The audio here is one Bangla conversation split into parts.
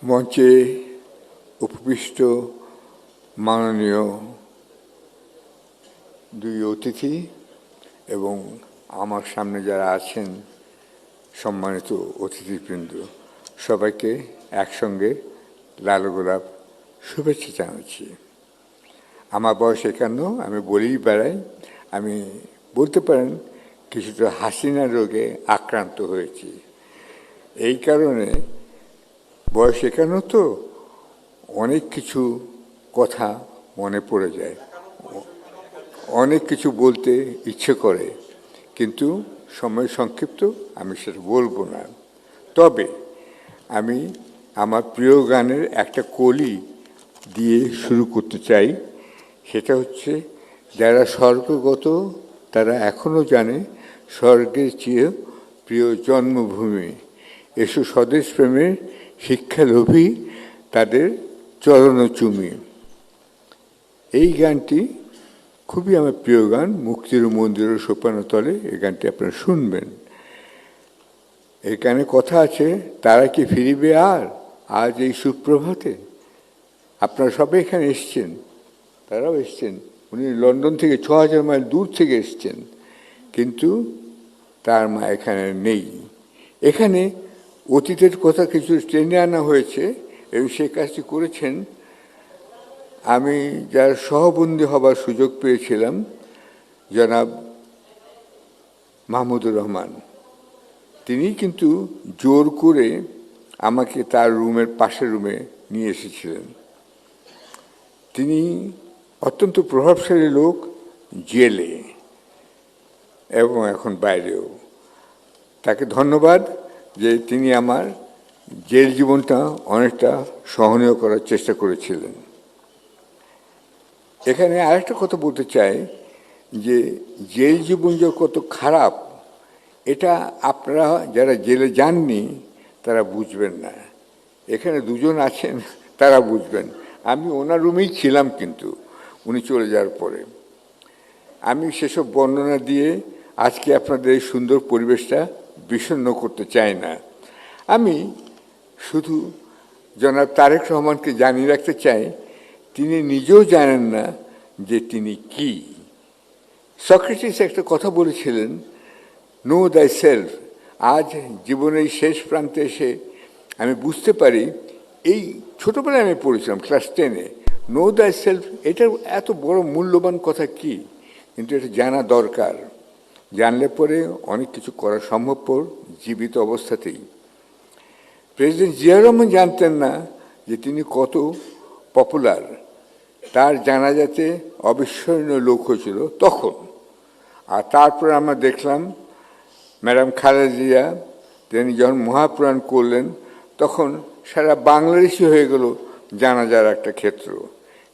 মঞ্চে উপবিষ্ট মাননীয় দুই অতিথি এবং আমার সামনে যারা আছেন সম্মানিত অতিথিবৃন্দ, সবাইকে একসঙ্গে লাল গোলাপ শুভেচ্ছা জানাচ্ছি। আমার বয়স 51, আমি বলেই বেড়াই। আমি বলতে পারেন কিছুটা হাসিনা রোগে আক্রান্ত হয়েছি। এই কারণে বয়স 51 তো অনেক কিছু কথা মনে পড়ে যায়, অনেক কিছু বলতে ইচ্ছে করে, কিন্তু সময় সংক্ষিপ্ত, আমি সেটা বলবো না। তবে আমি আমার প্রিয় গানের একটা কলি দিয়ে শুরু করতে চাই। সেটা হচ্ছে, যারা স্বর্গগত তারা এখনও জানে স্বর্গের চেয়ে প্রিয় জন্মভূমি, এসো স্বদেশ প্রেমের শিক্ষালোভী তাদের চরণচুমি। এই গানটি খুবই আমার প্রিয় গান, মুক্তির মন্দির সোপানো তলে। এই গানটি আপনারা শুনবেন। এই গানে কথা আছে, তারা কি ফিরিবে আর আজ এই সুপ্রভাতে? আপনারা সবাই এখানে এসছেন, তারাও এসছেন। উনি লন্ডন থেকে 6000 মাইল দূর থেকে এসছেন, কিন্তু তার মা এখানে নেই। এখানে অতীতের কথা কিছু টেনে আনা হয়েছে এবং সে কাজটি করেছেন। আমি যার সহবন্দী হবার সুযোগ পেয়েছিলাম, জনাব মাহমুদুর রহমান, তিনি কিন্তু জোর করে আমাকে তার রুমের পাশের রুমে নিয়ে এসেছিলেন। তিনি অত্যন্ত প্রভাবশালী লোক, জেলে এবং এখন বাইরেও। তাকে ধন্যবাদ যে তিনি আমার জেল জীবনটা অনেকটা সহনীয় করার চেষ্টা করেছিলেন। এখানে আরেকটা কথা বলতে চাই যে জেল জীবন যে কত খারাপ, এটা আপনারা যারা জেলে যাননি তারা বুঝবেন না। এখানে দুজন আছেন, তারা বুঝবেন। আমি ওনার রুমেই ছিলাম, কিন্তু উনি চলে যাওয়ার পরে। আমি সেসব বর্ণনা দিয়ে আজকে আপনাদের এই সুন্দর পরিবেশটা বিষণ্ণ করতে চাই না। আমি শুধু জনাব তারেক রহমানকে জানিয়ে রাখতে চাই, তিনি নিজেও জানেন না যে তিনি কি। সক্রেটিস একটা কথা বলেছিলেন, নো দাই সেলফ। আজ জীবনের এই শেষ প্রান্তে এসে আমি বুঝতে পারি, এই ছোটোবেলায় আমি পড়েছিলাম ক্লাস 10-এ, নো দাই সেলফ, এটার এত বড় মূল্যবান কথা কি, কিন্তু এটা জানা দরকার। জানলে পরে অনেক কিছু করা সম্ভবপর জীবিত অবস্থাতেই। প্রেসিডেন্ট জিয়া রহমান জানতেন না যে তিনি কত পপুলার। তার জানাজাতে অবিস্মরণীয় লোক হয়েছিল তখন। আর তারপর আমরা দেখলাম ম্যাডাম খালেদা জিয়া, তিনি যখন মহাপ্রাণ করলেন, তখন সারা বাংলাদেশি হয়ে গেল জানাজার একটা ক্ষেত্র।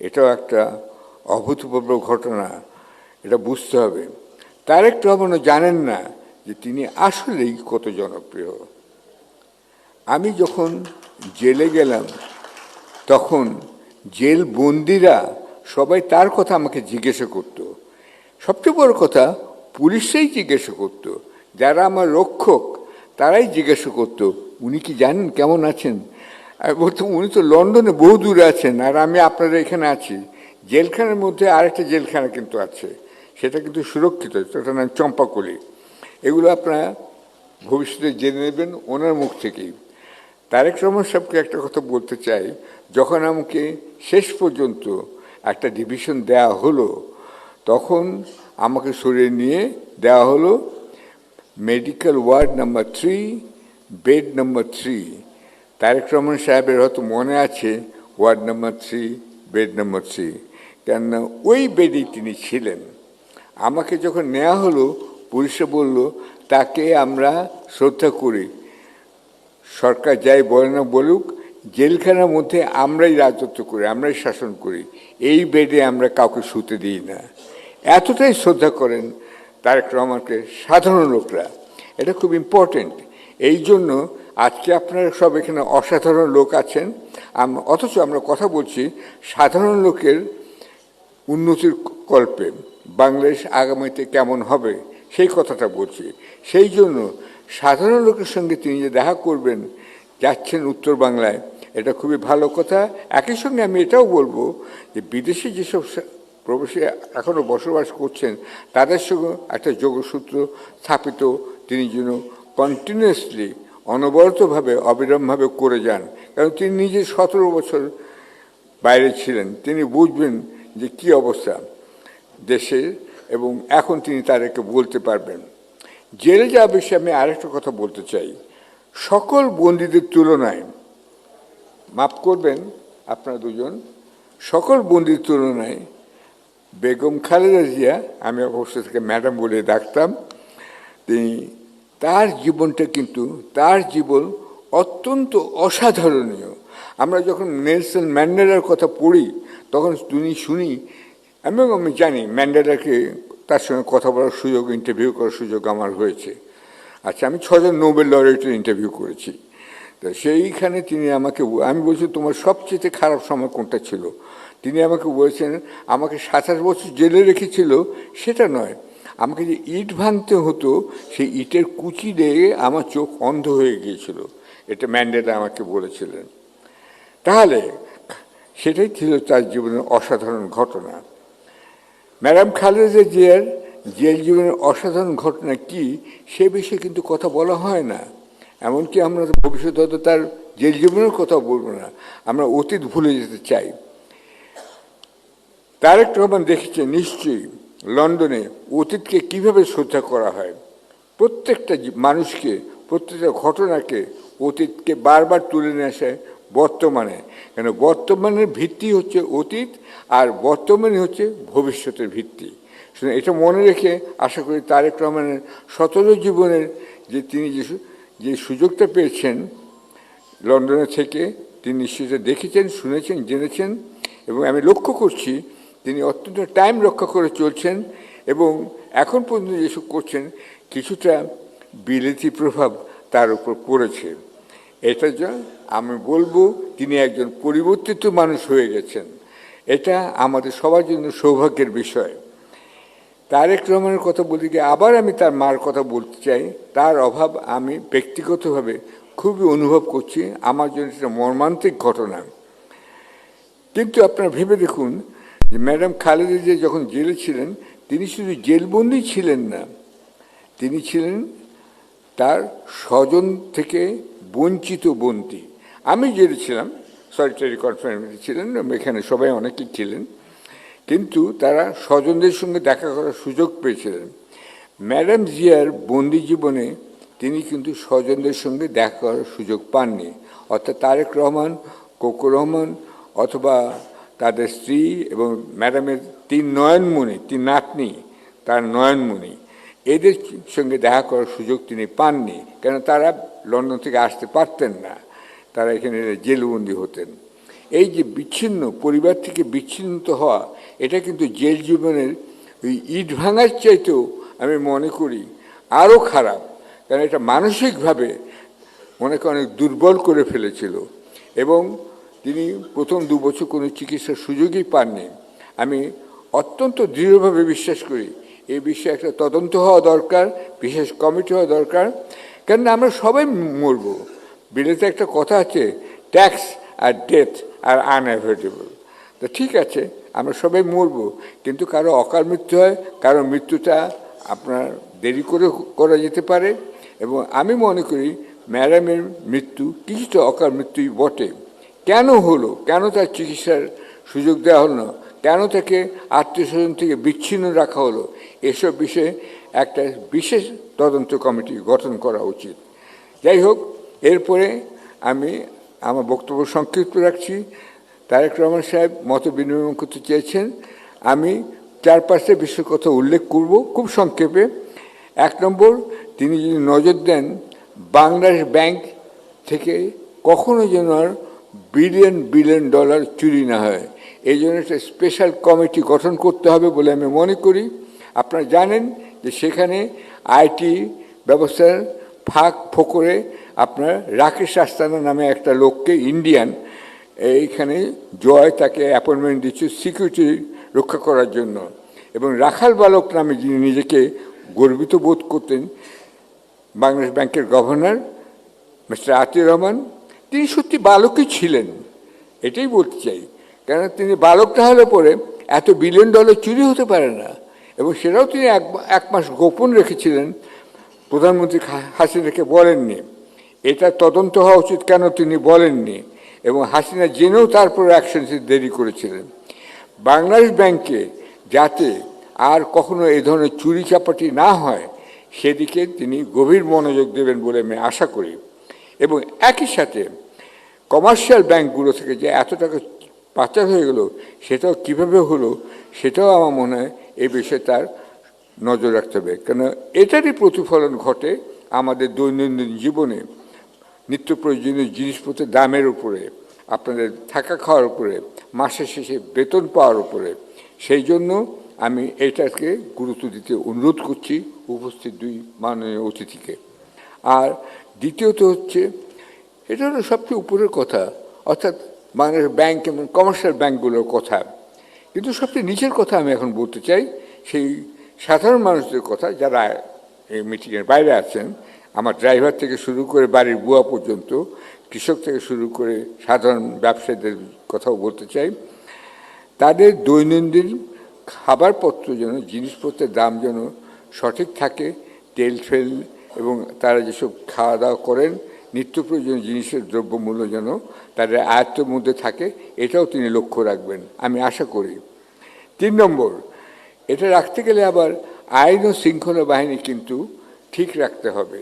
এটাও একটা অভূতপূর্ব ঘটনা, এটা বুঝতে হবে। তারেক রহমানও জানেন না যে তিনি আসলেই কত জনপ্রিয়। আমি যখন জেলে গেলাম, তখন জেল বন্দিরা সবাই তার কথা আমাকে জিজ্ঞাসা করত। সবচেয়ে বড় কথা, পুলিশরাই জিজ্ঞাসা করত। যারা আমার রক্ষক তারাই জিজ্ঞাসা করত, উনি কি জানেন কেমন আছেন? বলতাম, উনি তো লন্ডনে বহু দূরে আছেন, আর আমি আপনাদের এখানে আছি। জেলখানার মধ্যে আরেকটা জেলখানা কিন্তু আছে, সেটা কিন্তু সুরক্ষিত, সেটার নাম চম্পাকলি। এগুলো আপনারা ভবিষ্যতে জেনে নেবেন ওনার মুখ থেকেই। তারেক রহমান সাহেবকে একটা কথা বলতে চাই, যখন আমাকে শেষ পর্যন্ত একটা ডিভিশন দেওয়া হলো, তখন আমাকে সরিয়ে নিয়ে দেওয়া হলো medical ward number 3, bed number 3। Tarek Rahman সাহেবের হয়তো মনে আছে ওয়ার্ড নাম্বার 3, বেড নাম্বার 3, কেননা ওই বেডেই তিনি ছিলেন। আমাকে যখন নেওয়া হলো, পুলিশে বলল, তাকে আমরা শ্রদ্ধা করি, সরকার যাই বলে না বলুক, জেলখানার মধ্যে আমরাই রাজত্ব করি, আমরাই শাসন করি, এই বেডে আমরা কাউকে শুতে দিই না। এতটাই শ্রদ্ধা করেন তারেক রহমানকে সাধারণ লোকরা। এটা খুব ইম্পর্টেন্ট। এই জন্য আজকে আপনারা সব এখানে অসাধারণ লোক আছেন, অথচ আমরা কথা বলছি সাধারণ লোকের উন্নতির কল্পে, বাংলাদেশ আগামীতে কেমন হবে সেই কথাটা বলছি। সেই জন্য সাধারণ লোকের সঙ্গে তিনি যে দেখা করবেন, যাচ্ছেন উত্তর বাংলায়, এটা খুবই ভালো কথা। একই সঙ্গে আমি এটাও বলবো যে বিদেশে যেসব প্রবাসী এখনও বসবাস করছেন তাদের সঙ্গে একটা যোগসূত্র স্থাপিত তিনি যেন কন্টিনিউয়াসলি অনবরতভাবে অবিরামভাবে করে যান। কারণ তিনি নিজে 17 বছর বাইরে ছিলেন, তিনি বুঝবেন যে কি অবস্থা দেশের, এবং এখন তিনি তাদেরকে বলতে পারবেন। জেলে যাওয়া বিষয়ে আমি আরেকটা কথা বলতে চাই। সকল বন্দীদের তুলনায়, মাফ করবেন আপনারা দুজন, সকল বন্দীর তুলনায় বেগম খালেদা জিয়া, আমি অবশ্য থেকে ম্যাডাম বলে ডাকতাম, তার জীবনটা কিন্তু তার জীবন অত্যন্ত অসাধারণীয়। আমরা যখন নেলসন ম্যান্ডেলার কথা পড়ি তখন শুনি এবং আমি জানি ম্যান্ডেলাকে, তার সঙ্গে কথা বলার সুযোগ, ইন্টারভিউ করার সুযোগ আমার হয়েছে। আচ্ছা, আমি 6 জন নোবেল লরেটের ইন্টারভিউ করেছি। তো সেইখানে তিনি আমাকে, আমি বলছি তোমার সবচেয়ে খারাপ সময় কোনটা ছিল? তিনি আমাকে বলেছেন আমাকে 27 বছর জেলে রেখেছিল সেটা নয়, আমাকে যে ইট ভাঙতে হতো সেই ইটের কুচি লেগে আমার চোখ অন্ধ হয়ে গিয়েছিল। এটা ম্যান্ডেলা আমাকে বলেছিলেন। তাহলে সেটাই ছিল তার জীবনের অসাধারণ ঘটনা। ম্যাডাম খালেদা জিয়ার জেল জীবনের অসাধারণ ঘটনা কি সে বিষয়ে কিন্তু কথা বলা হয় না। এমনকি আমরা ভবিষ্যতে হয়তো তার জেল জীবনের কথা বলবো না, আমরা অতীত ভুলে যেতে চাই। তারেক রহমান দেখেছেন নিশ্চয়ই লন্ডনে অতীতকে কিভাবে শ্রদ্ধা করা হয়। প্রত্যেকটা মানুষকে, প্রত্যেকটা ঘটনাকে, অতীতকে বারবার তুলে নিয়ে আসে বর্তমানে, কেন বর্তমানের ভিত্তি হচ্ছে অতীত, আর বর্তমানে হচ্ছে ভবিষ্যতের ভিত্তি। এটা মনে রেখে আশা করি তারেক রহমানের 17 জীবনের যে তিনি যে সুযোগটা পেয়েছেন লন্ডনে থেকে, তিনি নিশ্চয়ই দেখেছেন, শুনেছেন, জেনেছেন, এবং আমি লক্ষ্য করছি তিনি অত্যন্ত টাইম রক্ষা করে চলছেন, এবং এখন পর্যন্ত যেসব করছেন কিছুটা বিলেতি প্রভাব তার উপর পড়েছে। এটা আমি বলবো তিনি একজন পরিবর্তিত মানুষ হয়ে গেছেন। এটা আমাদের সবার জন্য সৌভাগ্যের বিষয়। তারেক রহমানের কথা বলতে গিয়ে আবার আমি তার মার কথা বলতে চাই। তার অভাব আমি ব্যক্তিগতভাবে খুবই অনুভব করছি, আমার জন্য এটা মর্মান্তিক ঘটনা। কিন্তু আপনারা ভেবে দেখুন যে ম্যাডাম খালেদা জিয়া যখন জেলে ছিলেন তিনি শুধু জেলবন্দি ছিলেন না, তিনি ছিলেন তার স্বজন থেকে বঞ্চিত বন্দী। আমি জেলে ছিলাম, সলিটারি কনফাইনমেন্টে ছিলেন, এখানে সবাই অনেকেই ছিলেন, কিন্তু তারা স্বজনদের সঙ্গে দেখা করার সুযোগ পেয়েছিলেন। ম্যাডাম জিয়ার বন্দি জীবনে তিনি কিন্তু স্বজনদের সঙ্গে দেখা করার সুযোগ পাননি। অর্থাৎ তারেক রহমান, কোকো রহমান অথবা তাদের স্ত্রী এবং ম্যাডামের 3 নয়নমণি, 3 নাতনি, তার নয়নমণি, এদের সঙ্গে দেখা করার সুযোগ তিনি পাননি, কেন তারা লন্ডন থেকে আসতে পারতেন না, তারা এখানে জেলবন্দি হতেন। এই যে বিচ্ছিন্ন, পরিবার থেকে বিচ্ছিন্ন হওয়া, এটা কিন্তু জেল জীবনের ওই ইট ভাঙার চাইতেও আমি মনে করি আরও খারাপ, কারণ এটা মানসিকভাবে অনেকে অনেক দুর্বল করে ফেলেছিল, এবং তিনি প্রথম 2 বছর কোনো চিকিৎসার সুযোগই পাননি। আমি অত্যন্ত দৃঢ়ভাবে বিশ্বাস করি এই বিষয়ে একটা তদন্ত হওয়া দরকার, বিশেষ কমিটি হওয়া দরকার, কেননা আমরা সবাই মরব। বিলেতে একটা কথা আছে, ট্যাক্স আর ডেথ আর আনঅ্যাভয়েডেবল। তো ঠিক আছে, আমরা সবাই মরব, কিন্তু কারো অকাল মৃত্যু হয়, কারো মৃত্যুটা আপনার দেরি করে করা যেতে পারে, এবং আমি মনে করি ম্যাডামের মৃত্যু কিছুটা অকাল মৃত্যুই বটে। কেন হলো, কেন তার চিকিৎসার সুযোগ দেওয়া হলো না, কেন তাকে আত্মীয়স্বজন থেকে বিচ্ছিন্ন রাখা হলো, এসব বিষয়ে একটা বিশেষ তদন্ত কমিটি গঠন করা উচিত। যাই হোক, এরপরে আমি আমার বক্তব্য সংক্ষিপ্ত রাখছি। তারেক রহমান সাহেব মত বিনিময় করতে চেয়েছেন, আমি 4-5টা বিষয়ের কথা উল্লেখ করব খুব সংক্ষেপে। 1 নম্বর, তিনি যদি নজর দেন বাংলাদেশ ব্যাংক থেকে কখনো যেন আর বিলিয়ন বিলিয়ন ডলার চুরি না হয়, এই জন্য একটা স্পেশাল কমিটি গঠন করতে হবে বলে আমি মনে করি। আপনারা জানেন যে সেখানে আইটি ব্যবস্থার ফাঁক ফোকরে আপনার রাকেশ আস্তানা নামে একটা লোককে, ইন্ডিয়ান, এইখানে জয় তাকে অ্যাপয়েন্টমেন্ট দিচ্ছে সিকিউরিটি রক্ষা করার জন্য, এবং রাখাল বালক নামে যিনি নিজেকে গর্বিত বোধ করতেন, বাংলাদেশ ব্যাংকের গভর্নর মিস্টার আতিউর রহমান, তিনি সত্যি বালকই ছিলেন, এটাই বলতে চাই। কেন তিনি বালকটা হলে পরে এত বিলিয়ন ডলার চুরি হতে পারে না, এবং সেটাও তিনি এক মাস গোপন রেখেছিলেন, প্রধানমন্ত্রী হাসিনাকে বলেননি। এটা তদন্ত হওয়া উচিত, কেন তিনি বলেননি, এবং হাসিনা জেনেও তারপর অ্যাকশন দেরি করেছিলেন। বাংলাদেশ ব্যাংকে যাতে আর কখনো এই ধরনের চুরি চাপাটি না হয় সেদিকে তিনি গভীর মনোযোগ দেবেন বলে আমি আশা করি। এবং একই সাথে কমার্শিয়াল ব্যাংকগুলো থেকে যে এত টাকা পাচার হয়ে গেল সেটাও কিভাবে হলো সেটাও আমার মনে হয় এই বিষয়ে তার নজর রাখতে হবে, কেন এটারই প্রতিফলন ঘটে আমাদের দৈনন্দিন জীবনে, নিত্য প্রয়োজনীয় জিনিসপত্রের দামের উপরে, আপনাদের থাকা খাওয়ার উপরে, মাসের শেষে বেতন পাওয়ার উপরে। সেই জন্য আমি এটাকে গুরুত্ব দিতে অনুরোধ করছি উপস্থিত দুই মাননীয় অতিথিকে। আর দ্বিতীয়ত হচ্ছে, এটা হলো সবচেয়ে উপরের কথা, অর্থাৎ বাংলাদেশ ব্যাংক এবং কমার্শিয়াল ব্যাংকগুলোর কথা। কিন্তু সবচেয়ে নিচের কথা আমি এখন বলতে চাই, সেই সাধারণ মানুষদের কথা যারা এই মিটিংয়ের বাইরে আছেন, আমার ড্রাইভার থেকে শুরু করে বাড়ির বুয়া পর্যন্ত, কৃষক থেকে শুরু করে সাধারণ ব্যবসায়ীদের কথাও বলতে চাই। তাদের দৈনন্দিন খাবারপত্র যেন, জিনিসপত্রের দাম যেন সঠিক থাকে, তেল ফেল এবং তারা যেসব খাওয়া দাওয়া করেন, নিত্য প্রয়োজনীয় জিনিসের দ্রব্যমূল্য যেন তাদের আয়ত্তের মধ্যে থাকে, এটাও তিনি লক্ষ্য রাখবেন আমি আশা করি। 3 নম্বর, এটা রাখতে গেলে আবার আইন ও শৃঙ্খলা বাহিনী কিন্তু ঠিক রাখতে হবে।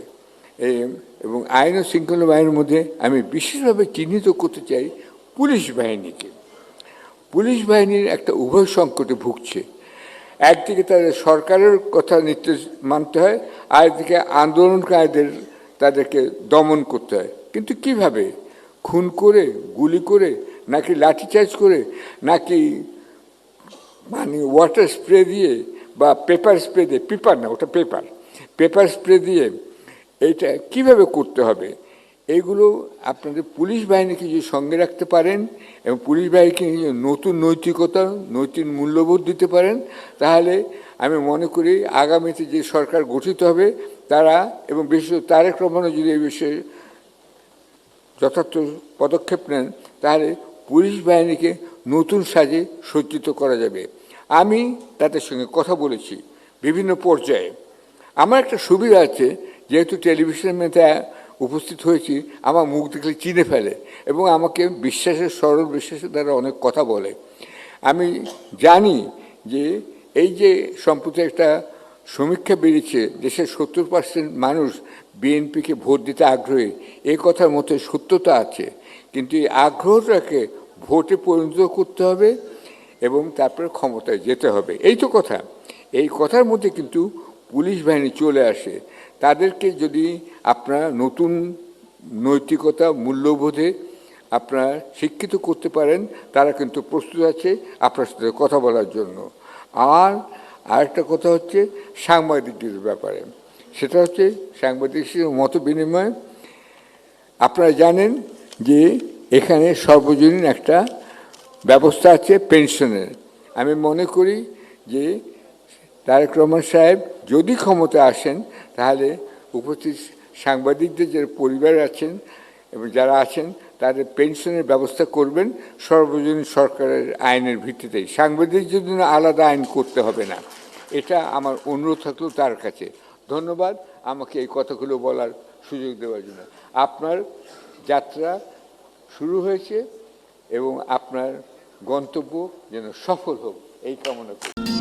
এবং আইন ও শৃঙ্খলা বাহিনীর মধ্যে আমি বিশেষভাবে চিহ্নিত করতে চাই পুলিশ বাহিনীকে। পুলিশ বাহিনীর একটা উভয় সংকটে ভুগছে। একদিকে তাদের সরকারের কথা নির্দেশ মানতে হয়, আরেকদিকে আন্দোলনকারীদের তাদেরকে দমন করতে হয়। কিন্তু কিভাবে? খুন করে, গুলি করে, নাকি লাঠিচার্জ করে, নাকি মানে ওয়াটার স্প্রে দিয়ে বা পেপার স্প্রে দিয়ে, পেপার না ওটা পেপার স্প্রে দিয়ে, এইটা কিভাবে করতে হবে? এইগুলো আপনাদের পুলিশ বাহিনীকে যদি সঙ্গে রাখতে পারেন এবং পুলিশ বাহিনীকে নতুন নৈতিকতা, নৈতিক মূল্যবোধ দিতে পারেন, তাহলে আমি মনে করি আগামীতে যে সরকার গঠিত হবে তারা, এবং বিশেষত তারেক রহমানও যদি এই বিষয়ে যথার্থ পদক্ষেপ নেন, তাহলে পুলিশ বাহিনীকে নতুন সাজে সজ্জিত করা যাবে। আমি তাদের সঙ্গে কথা বলেছি বিভিন্ন পর্যায়ে। আমার একটা সুবিধা আছে, যেহেতু টেলিভিশনের মধ্যে উপস্থিত হয়েছি, আমার মুখ দেখলে চিনে ফেলে এবং আমাকে সরল বিশ্বাসের দ্বারা অনেক কথা বলে। আমি জানি যে এই যে সম্প্রতি একটা সমীক্ষা বেরিয়েছে, দেশের 70% মানুষ বিএনপিকে ভোট দিতে আগ্রহী, এই কথার মধ্যে সত্যতা আছে। কিন্তু এই আগ্রহটাকে ভোটে পরিণত করতে হবে এবং তারপরে ক্ষমতায় যেতে হবে, এই তো কথা। এই কথার মধ্যে কিন্তু পুলিশ বাহিনী চলে আসে। তাদেরকে যদি আপনারা নতুন নৈতিকতা, মূল্যবোধে আপনারা শিক্ষিত করতে পারেন, তারা কিন্তু প্রস্তুত আছে আপনার সাথে কথা বলার জন্য। আর আরেকটা কথা হচ্ছে সাংবাদিকদের ব্যাপারে, সেটা হচ্ছে সাংবাদিকদের মত বিনিময়। আপনারা জানেন যে এখানে সর্বজনীন একটা ব্যবস্থা আছে পেনশনের। আমি মনে করি যে তারেক রহমান সাহেব যদি ক্ষমতা আসেন, তাহলে উপস্থিত সাংবাদিকদের যে পরিবার আছেন এবং যারা আছেন তাদের পেনশনের ব্যবস্থা করবেন সর্বজনীন সরকারের আইনের ভিত্তিতেই। সাংবাদিকদের জন্য আলাদা আইন করতে হবে না, এটা আমার অনুরোধ থাকলো তার কাছে। ধন্যবাদ আমাকে এই কথাগুলো বলার সুযোগ দেওয়ার জন্য। আপনার যাত্রা শুরু হয়েছে এবং আপনার গন্তব্য যেন সফল হোক, এই কামনা করি।